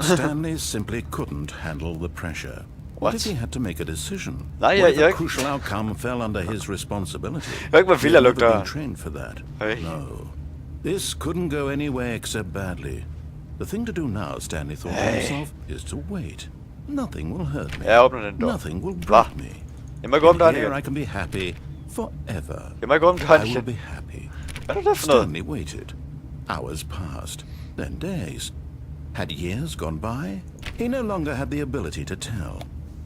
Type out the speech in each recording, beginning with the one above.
Stanley simply couldn't handle the pressure. What if he had to make a decision? Nej, what if a crucial outcome fell under his responsibility? Jeg ikke, hvad vil jeg lukke døren? Been trained for that. Hey. No. This couldn't go anywhere except badly. The thing to do now, Stanley thought to himself, is to wait. Nothing will hurt me. Jeg åbner den dør. Nothing will break me. Jeg må ikke åbne døren igen. Here I can be happy forever. Jeg må ikke åbne døren I igen. will be happy. Hvad er det for noget? Stanley waited. Hours passed, then days. Had years gone by? He no longer had the ability to tell.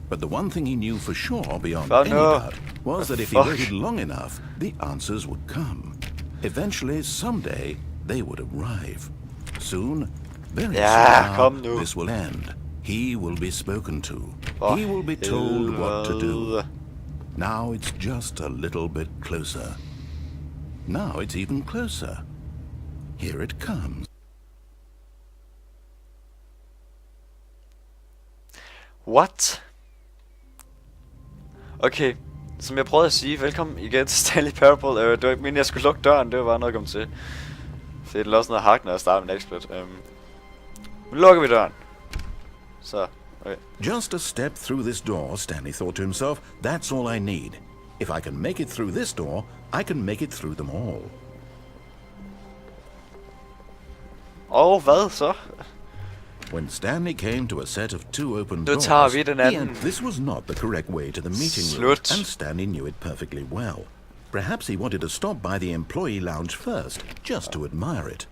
But the one thing he knew for sure beyond any doubt was that if he waited long enough, the answers would come. Eventually, someday, they would arrive. Soon, very soon now, this will end. He will be spoken to. He will be told what to do. Now it's just a little bit closer. Now it's even closer. Here it comes. What? Okay, som jeg prøvede at sige, velkommen igen til Stanley Parable. Det var ikke meningen, jeg skulle lukke døren, det var bare noget at komme til. Så det er også noget hak, når jeg starter med en XSplit. Nu lukker vi døren. Så, okay. Just a step through this door, Stanley thought to himself, that's all I need. If I can make it through this door, I can make it through them all. Og hvad så? When Stanley came to a set of two open doors, this was not the correct way to the meeting room, and Stanley knew it perfectly well. Perhaps he wanted to stop by the employee lounge first, just to admire it.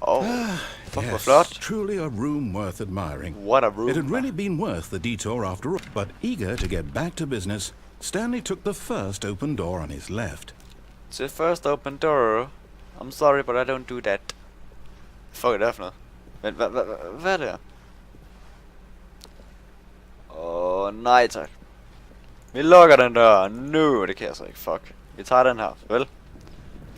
Oh, yes, truly a room worth admiring. What a room. It had really been worth the detour after all. But eager to get back to business, Stanley took the first open door on his left. The first open door? I'm sorry, but I don't do that. Fuck, er det for noget? Men hvad er det her? Nej tak. Vi lukker den dør nu. Det kan jeg så ikke. Fuck. Vi tager den her. Vel?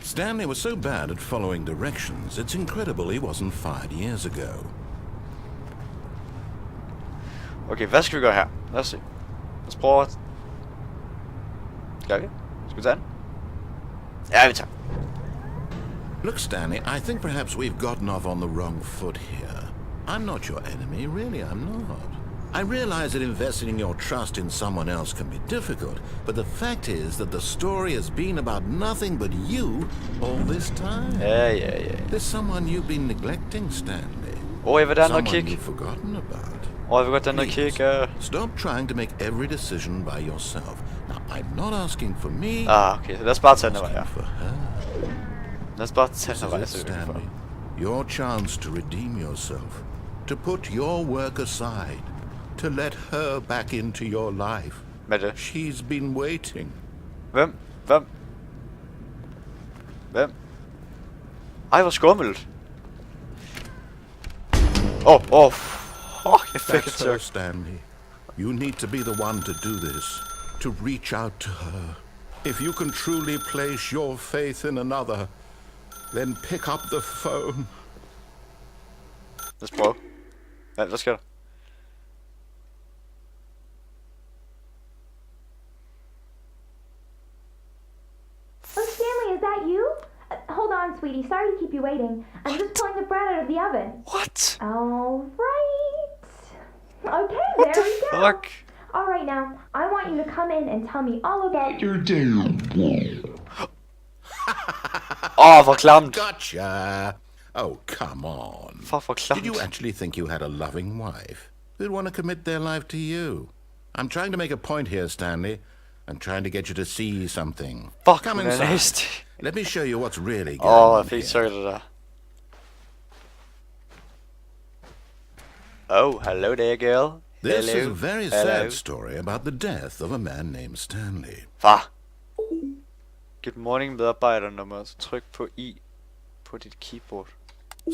Stanley was so bad at following directions, it's incredible he wasn't fired years ago. Okay, hvad skal vi gøre her? Lad os se. Lad os prøve at... Skal vi? Skal vi tage den? Ja, vi tager. Look, Stanley, I think perhaps we've gotten off on the wrong foot here. I'm not your enemy, really, I'm not. I realize that investing your trust in someone else can be difficult, but the fact is that the story has been about nothing but you all this time. Yeah. There's someone you've been neglecting, Stanley. Jeg vil da noget someone you've forgotten about. Jeg vil godt den noget kigge. Stop trying to make every decision by yourself. Now, I'm not asking for me. Okay, så lad os bare tage den vej, ja. For her. Lad os bare tage den vej, Stanley. Your chance to redeem yourself. To put your work aside. To let her back into your life. Hvad er det? She's been waiting. Hvem? Ej, hvor skummelt. Jeg fik et chok. Stanley. You need to be the one to do this. To reach out to her. If you can truly place your faith in another, then pick up the phone. Lad os prøve. Hvad sker der? Stanley, is that you? Hold on, sweetie. Sorry to keep you waiting. I'm just pulling the bread out of the oven. What? All right. Okay, what there we go. Fuck? All right, now, I want you to come in and tell me all about your day. Hvor klamt. Gotcha. Oh, come on. For klamt. Did you actually think you had a loving wife who'd want to commit their life to you? I'm trying to make a point here, Stanley. I'm trying to get you to see something. Come inside. Let me show you what's really going on. Jeg fik chokket det der. Hello there, girl. This is a very sad story about the death of a man named Stanley. Good morning, medarbejdernummer. Så tryk på I på dit keyboard.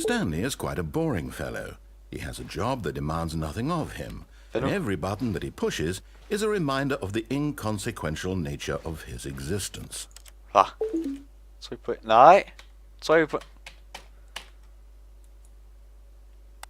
Stanley is quite a boring fellow. He has a job that demands nothing of him. And every button that he pushes is a reminder of the inconsequential nature of his existence. Tryk på... Nej! Tryk på...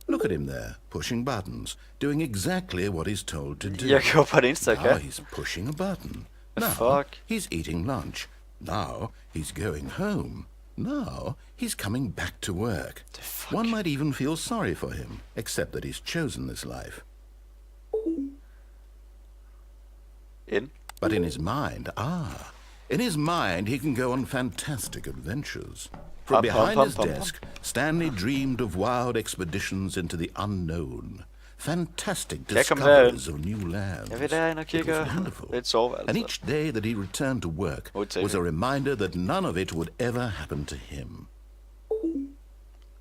Look at him there, pushing buttons, doing exactly what he's told to do. Jeg kan på det eneste, Now he's pushing a button. Now he's eating lunch. Now he's going home. Now he's coming back to work. One might even feel sorry for him, except that he's chosen this life. But in his mind, he can go on fantastic adventures. From behind his desk, Stanley dreamed of wild expeditions into the unknown. Fantastic discoveries of new lands. It was wonderful. And each day that he returned to work was a reminder that none of it would ever happen to him.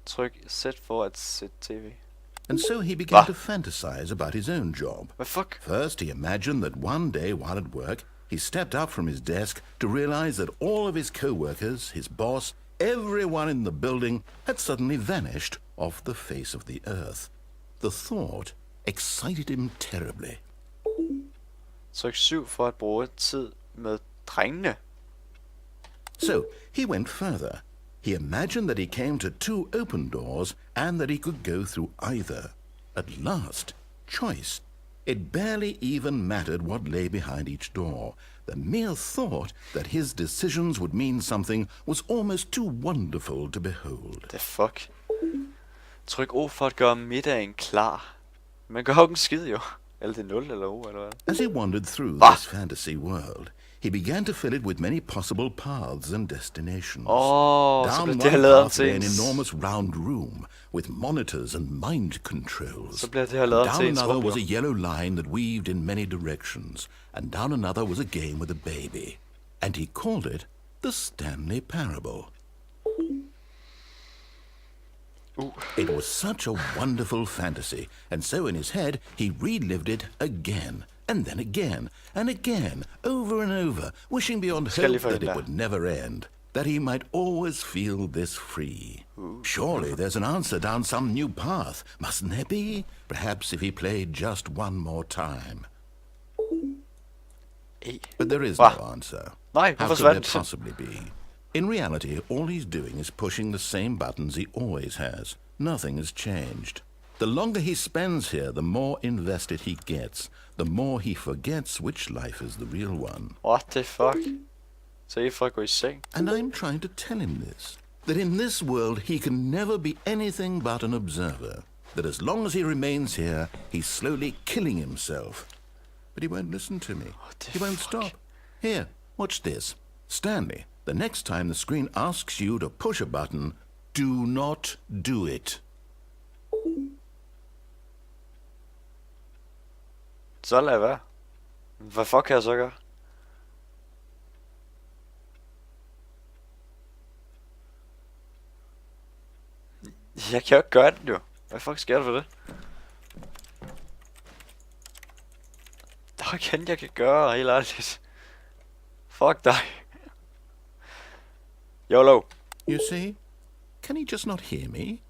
Tryk Z for at se TV. And so he began to fantasize about his own job. What fuck? First, he imagined that one day while at work, he stepped up from his desk to realize that all of his co-workers, his boss, everyone in the building had suddenly vanished off the face of the earth. The thought excited him terribly. Tryk 7 for at bruge tid med drengene. So he went further. He imagined that he came to 2 open doors and that he could go through either. At last, choice. It barely even mattered what lay behind each door. The mere thought that his decisions would mean something was almost too wonderful to behold. The fuck? Tryk O for at gøre middagen klar. Man gør jo ikke en skid jo. Eller det 0 eller O eller hvad. As he wandered through this fantasy world, he began to fill it with many possible paths and destinations. Down one pathway, an enormous round room with monitors and mind controls. Down another was a yellow line that weaved in many directions, and down another was a game with a baby. And he called it the Stanley Parable. It was such a wonderful fantasy, and so in his head he relived it again. And then again, and again, over and over, wishing beyond hope that it would never end, that he might always feel this free. Surely there's an answer down some new path, mustn't there be? Perhaps if he played just one more time. But there is no answer. How could there possibly be? In reality, all he's doing is pushing the same buttons he always has. Nothing has changed. The longer he spends here, the more invested he gets, the more he forgets which life is the real one. What the fuck? Så I får gå I seng. And I'm trying to tell him this, that in this world he can never be anything but an observer, that as long as he remains here, he's slowly killing himself. But he won't listen to me. He won't stop. Here, watch this. Stanley, the next time the screen asks you to push a button, do not do it. Så lad være. Hvad fuck kan jeg så gøre? Jeg kan jo ikke gøre det jo. Hvad fuck sker der for det? Der er ikke andet jeg kan gøre, helt ærligt. Fuck dig. YOLO. You see? Can he just not hear me?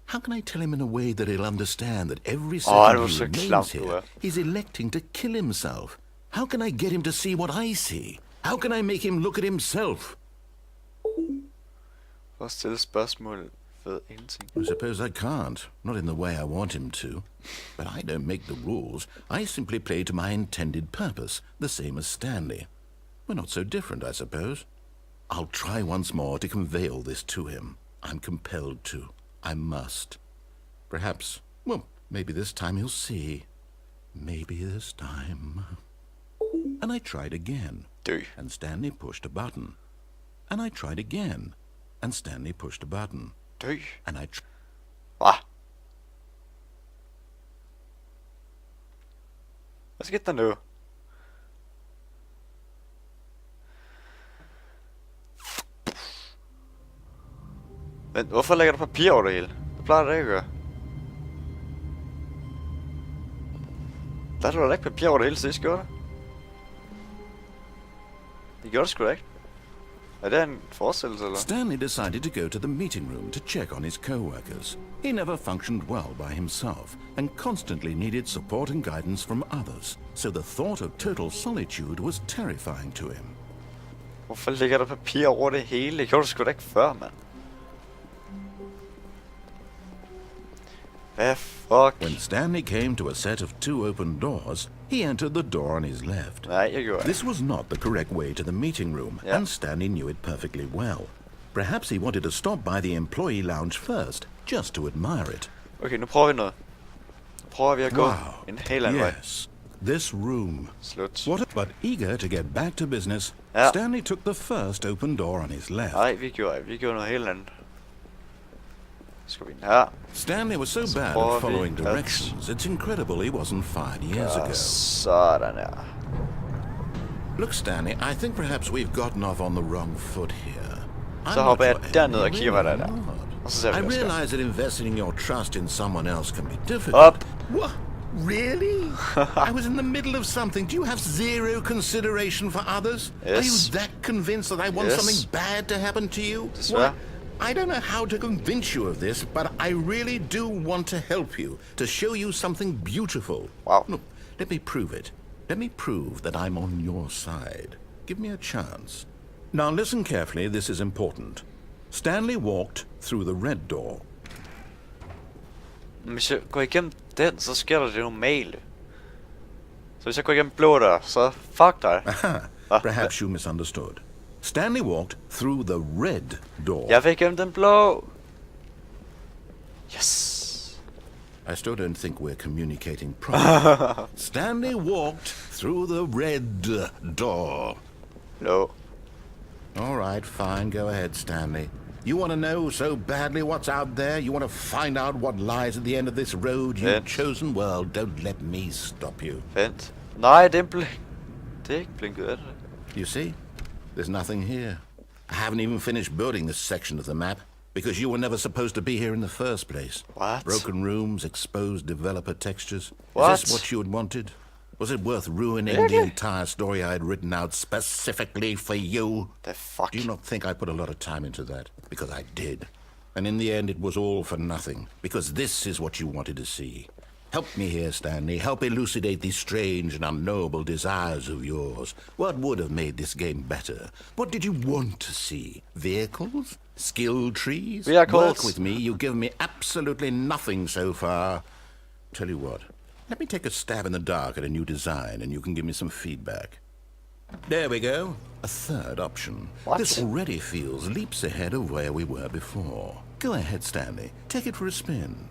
How can I tell him in a way that he'll understand that every second he remains here, he's electing to kill himself? How can I get him to see what I see? How can I make him look at himself? For at stille spørgsmål ved ingenting. I suppose I can't. Not in the way I want him to. But I don't make the rules. I simply play to my intended purpose, the same as Stanley. We're not so different, I suppose. I'll try once more to convey all this to him. I'm compelled to. I must. Perhaps, well, maybe this time he'll see. Maybe this time. And I tried again. And Stanley pushed a button. And I tried again. And Stanley pushed a button. And I Hvad skete der nu? Men hvorfor lægger du papir over det hele? Det plejer det ikke at gøre. Der er da ikke papir over det hele sidst, gjorde det? Det gjorde det sgu da ikke. Er det en forestillelse, eller? Stanley decided to go to the meeting room to check on his co-workers. He never functioned well by himself and constantly needed support and guidance from others, so the thought of total solitude was terrifying to him. Hvorfor ligger der papir over det hele? Det gjorde du sgu da ikke før, mand. Hvad fuck? When Stanley came to a set of 2 open doors, he entered the door on his left. Nej, jeg gjorde This was not the correct way to the meeting room, and Stanley knew it perfectly well. Perhaps he wanted to stop by the employee lounge first, just to admire it. Okay, nu prøver vi noget. Nu prøver vi at gå en helt anden vej. Yes, this room. Slut. But eager to get back to business, Stanley took the first open door on his left. Nej, vi gjorde noget helt andet. Skal vi ind her? Stanley was so bad at following directions, it's incredible he wasn't fired years ago. Sådan her. Look, Stanley, I think perhaps we've gotten off on the wrong foot here. Så hopper jeg derned og kigger, hvad der er der. Og så ser I vi, realize that investing your trust in someone else can be difficult. Up. What? Really? I was in the middle of something. Do you have zero consideration for others? Yes. Are you that convinced that I want something bad to happen to you? Desværre. I don't know how to convince you of this, but I really do want to help you, to show you something beautiful. Wow. Look, let me prove it. Let me prove that I'm on your side. Give me a chance. Now listen carefully, this is important. Stanley walked through the red door. Hvis jeg går igennem den, så sker der det normale. Så hvis jeg går igennem blå dør, så fuck dig. Perhaps you misunderstood. Stanley walked through the red door. Jeg vil igennem den blå. Yes. I still don't think we're communicating properly. Stanley walked through the red door. No. All right, fine. Go ahead, Stanley. You want to know so badly what's out there? You want to find out what lies at the end of this road? You've chosen well. Don't let me stop you. Vent. Nej, det er ikke blinket af det. You see? There's nothing here. I haven't even finished building this section of the map because you were never supposed to be here in the first place. What? Broken rooms, exposed developer textures. What? Is this what you had wanted? Was it worth ruining the entire story I had written out specifically for you? The fuck? Do you not think I put a lot of time into that? Because I did. And in the end, it was all for nothing. Because this is what you wanted to see. Help me here, Stanley. Help elucidate these strange and unknowable desires of yours. What would have made this game better? What did you want to see? Vehicles? Skill trees? Vehicles. Work with me. You've given me absolutely nothing so far. Tell you what. Let me take a stab in the dark at a new design, and you can give me some feedback. There we go. A third option. What? This already feels leaps ahead of where we were before. Go ahead, Stanley. Take it for a spin.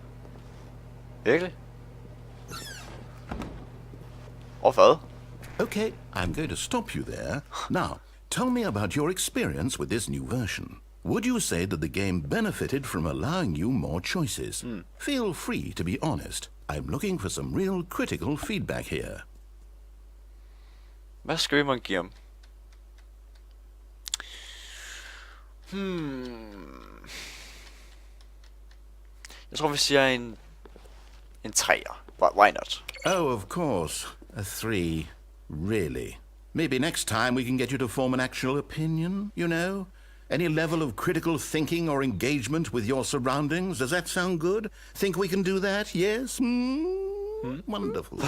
Virkelig? Og hvad? Okay, I'm going to stop you there. Now, tell me about your experience with this new version. Would you say that the game benefited from allowing you more choices? Feel free to be honest. I'm looking for some real critical feedback here. Hvad skal man give ham? Jeg tror vi siger en 3'er. Why not? Oh, of course. A 3. Really? Maybe next time we can get you to form an actual opinion, you know? Any level of critical thinking or engagement with your surroundings? Does that sound good? Think we can do that? Yes? Wonderful.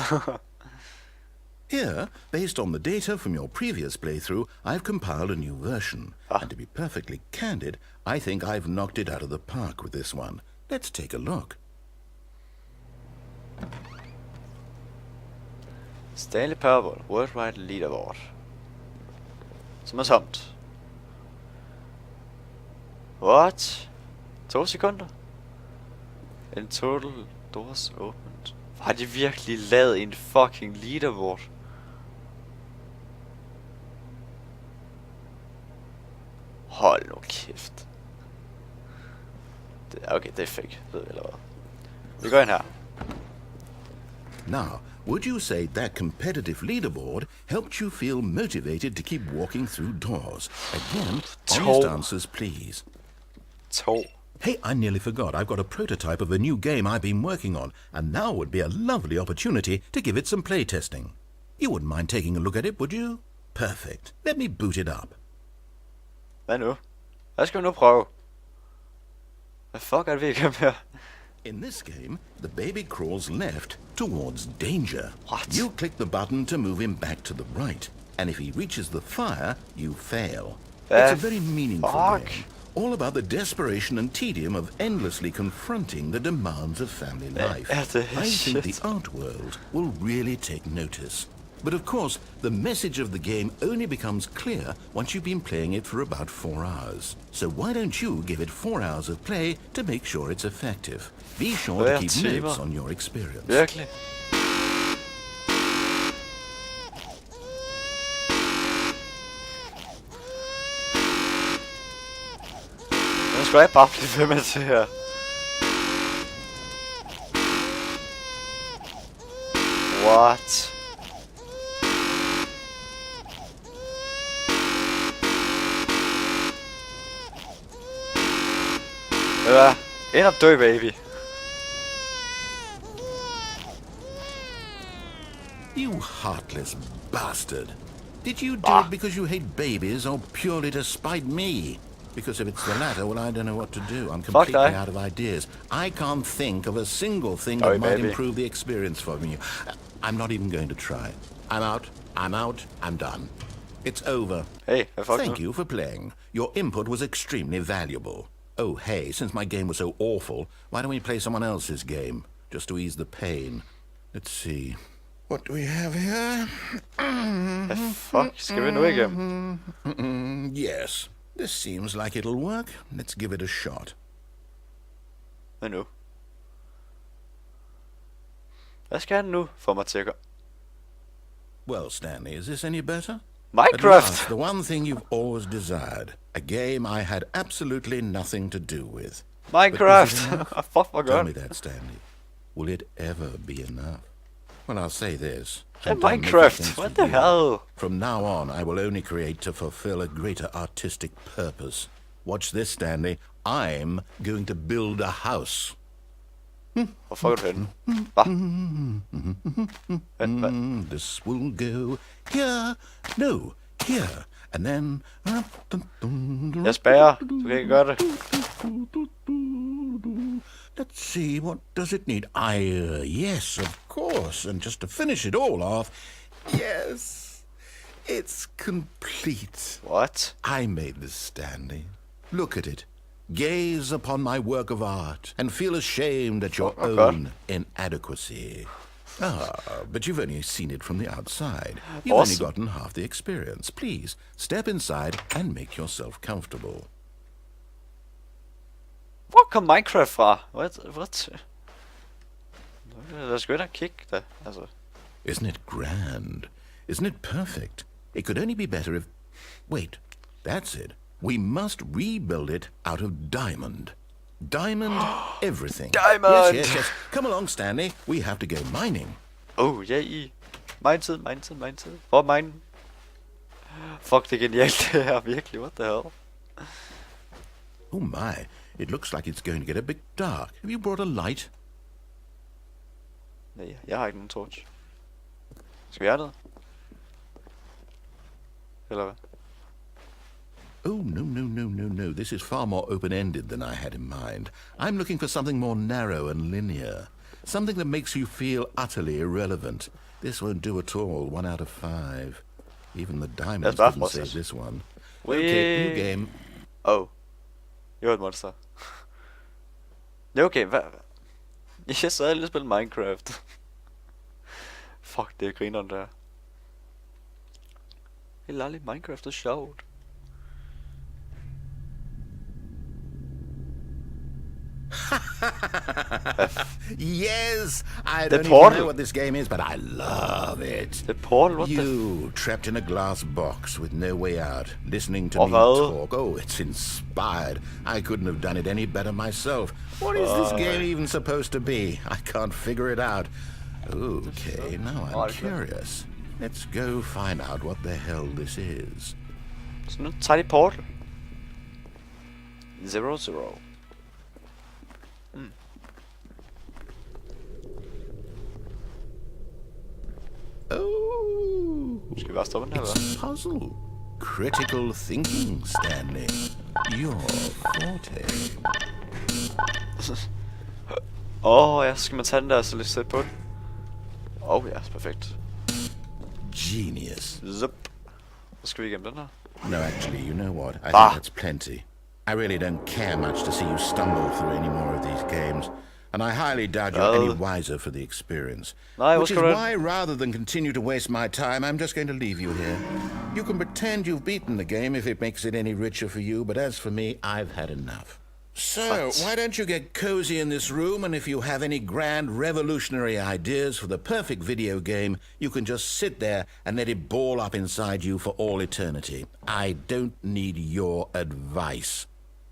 Here, based on the data from your previous playthrough, I've compiled a new version. And to be perfectly candid, I think I've knocked it out of the park with this one. Let's take a look. Stanley Parable, Worldwide Leaderboard. Som er tomt. What? 2 sekunder? En total doors opened. Har de virkelig lavet en fucking leaderboard? Hold nu kæft. Okay, det er fake, ved vi eller hvad. Vi går ind her. Now, would you say that competitive leaderboard helped you feel motivated to keep walking through doors? Again, honest answers, please. 2. Hey, I nearly forgot. I've got a prototype of a new game I've been working on, and now would be a lovely opportunity to give it some playtesting. You wouldn't mind taking a look at it, would you? Perfect. Let me boot it up. Hvad nu? Hvad skal vi nu prøve? Hvad fuck er det, vi igennem her? In this game, the baby crawls left towards danger. What? You click the button to move him back to the right, and if he reaches the fire, you fail. It's a very meaningful game. All about the desperation and tedium of endlessly confronting the demands of family life. I think the art world will really take notice. But of course, the message of the game only becomes clear once you've been playing it for about 4 hours. So why don't you give it 4 hours of play to make sure it's effective? Be sure to keep notes on your experience. Virkelig. Nu skal jeg bare blive ved med det her. What? End up dø, baby. You heartless bastard. Did you do it because you hate babies or purely to spite me? Because if it's the latter, well, I don't know what to do. I'm completely out of ideas. I can't think of a single thing that might improve the experience for me. I'm not even going to try. I'm out. I'm out. I'm done. It's over. Hey, thank you for playing. Your input was extremely valuable. Oh, hey, since my game was so awful, why don't we play someone else's game? Just to ease the pain. Let's see. What do we have here? Fuck, skal vi nu igennem? Yes. This seems like it'll work. Let's give it a shot. Hvad nu? Hvad skal han nu få mig til at gøre? Well, Stanley, is this any better? Minecraft! At last, the one thing you've always desired. A game I had absolutely nothing to do with. Minecraft! Fuck, hvor Tell godt. me that, Stanley. Will it ever be enough? Well, I'll say this. Minecraft! What the hell? From now on, I will only create to fulfill a greater artistic purpose. Watch this, Stanley. I'm going to build a house. Hvor fuck er du henne? Hvad? This will go here. No, here. And then... Jeg spærrer. Du kan ikke gøre det. Let's see, what does it need? Yes, of course. And just to finish it all off, yes, it's complete. What? I made this, Stanley. Look at it. Gaze upon my work of art and feel ashamed at your own inadequacy. But you've only seen it from the outside. You've only gotten half the experience. Please, step inside and make yourself comfortable. Hvor kom Minecraft fra? What? Lad os gå ind og kigge da. Altså. Isn't it grand? Isn't it perfect? It could only be better if... Wait, that's it. We must rebuild it out of diamond. Diamond everything. Diamond! Yes. Come along, Stanley. We have to go mining. Oh, yeah. Mine-tid. Hvor er mine? Fuck, det er genialt det her, virkelig. What the hell? Oh my, it looks like it's going to get a bit dark. Have you brought a light? Nej, jeg har ikke nogen torch. Skal vi have noget? Eller hvad? Oh, no. This is far more open-ended than I had in mind. I'm looking for something more narrow and linear. Something that makes you feel utterly irrelevant. This won't do at all. 1 out of 5. Even the diamonds didn't save this one. Okay, new game. Oh. You're a monster. Det er okay, hvad? Jeg sad lige og spille Minecraft. Fuck, det er grineren der. Helt ærligt, Minecraft er sjovt. Yes, I don't even know what this game is, but I love it. The portal, what you trapped in a glass box with no way out, listening to me talk. Oh, it's inspired. I couldn't have done it any better myself. What is this game even supposed to be? I can't figure it out. Okay, now I'm curious. Let's go find out what the hell this is. Så nu tager de portal. 0. Oh, skal vi bare stoppe den her, it's a puzzle. Critical thinking, Stanley. Your forte. Ja, så skal man tage den der og så lidt sætte på den. Ja, perfekt. Genius. Zup. Så skal vi igennem den her. No, actually, you know what? I think that's plenty. I really don't care much to see you stumble through any more of these games. and I highly doubt you're any wiser for the experience. Nej, which is why, rather than continue to waste my time, I'm just going to leave you here. You can pretend you've beaten the game if it makes it any richer for you, but as for me, I've had enough. So, why don't you get cozy in this room, and if you have any grand revolutionary ideas for the perfect video game, you can just sit there and let it ball up inside you for all eternity. I don't need your advice.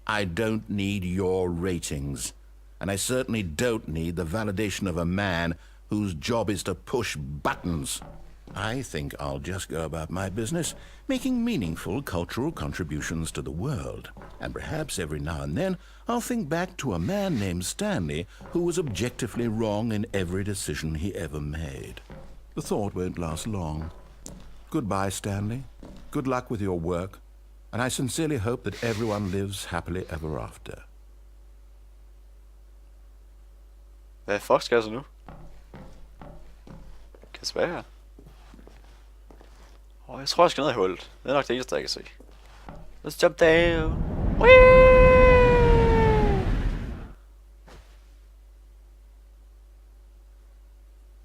I don't need your ratings. And I certainly don't need the validation of a man whose job is to push buttons. I think I'll just go about my business, making meaningful cultural contributions to the world. And perhaps every now and then, I'll think back to a man named Stanley who was objectively wrong in every decision he ever made. The thought won't last long. Goodbye, Stanley. Good luck with your work. And I sincerely hope that everyone lives happily ever after. Hvad fuck skal jeg så nu? Kan det være her? Jeg tror jeg skal ned i hullet. Det er nok det eneste jeg kan se. Let's jump down.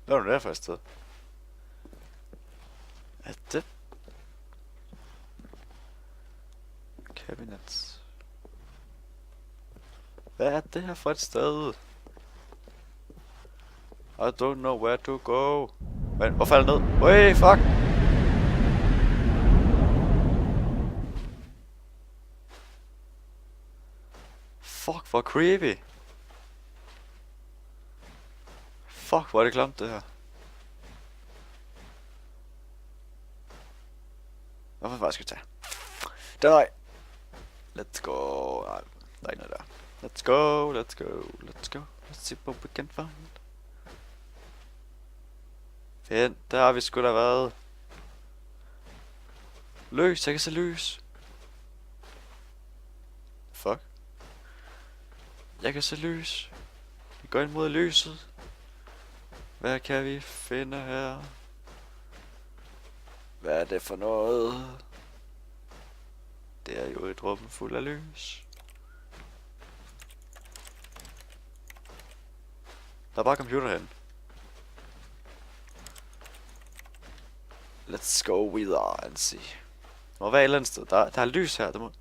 Hvad er du der for et sted? Er det? Cabinets. Hvad er det her for et sted? I don't know where to go. Men hvorfor er det ned? Wait, fuck! Fuck, hvor creepy. Fuck, hvor er det klamt det her. Hvorfor bare skal vi tage? Den vej. Let's go. Nej, der er ikke noget der. Let's go, let's go, let's go. Let's see what we can find. Fedt, der har vi sgu da været. Løs, jeg kan se lys. Fuck. Jeg kan se lys. Vi går ind mod lyset. Hvad kan vi finde her? Hvad er det for noget? Det er jo et rum fuld af lys. Der er bare computer hen. Let's go videre and see. Må være et eller andet sted. Der er lys her. Der må...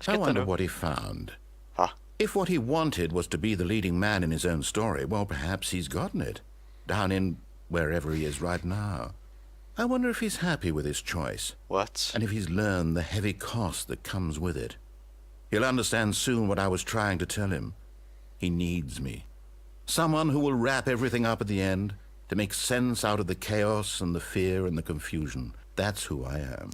I wonder what he found. If what he wanted was to be the leading man in his own story, well, perhaps he's gotten it. Down in wherever he is right now. I wonder if he's happy with his choice. What? And if he's learned the heavy cost that comes with it. He'll understand soon what I was trying to tell him. He needs me. Someone who will wrap everything up at the end, to make sense out of the chaos and the fear and the confusion. That's who I am.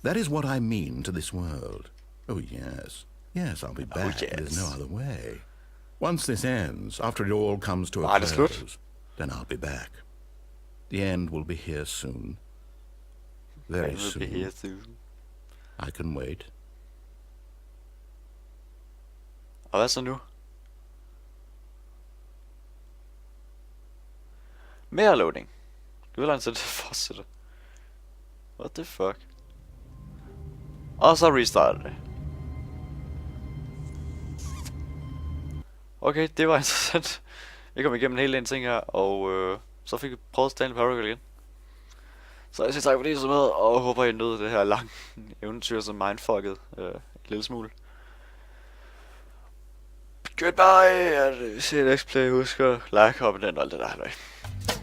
That is what I mean to this world. Oh, yes. Yes, I'll be back. Yes. There's no other way. Once this ends, after it all comes to a close, then I'll be back. The end will be here soon. Very soon. Be here soon. I can wait. Og hvad så nu? Mere loading. Du vil altså det fortsætter. What the fuck? Og så restarter det. Okay, det var interessant. Jeg kom igennem en hel del ting her, og så fik vi prøvet Stanley Parable igen. Så jeg siger tak fordi I så med, og håber I nød det her lange eventyr, som mindfucket en lille smule. Goodbye, og vi ser Let's Play, husk at like, kommentere og alt det der.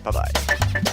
Bye bye.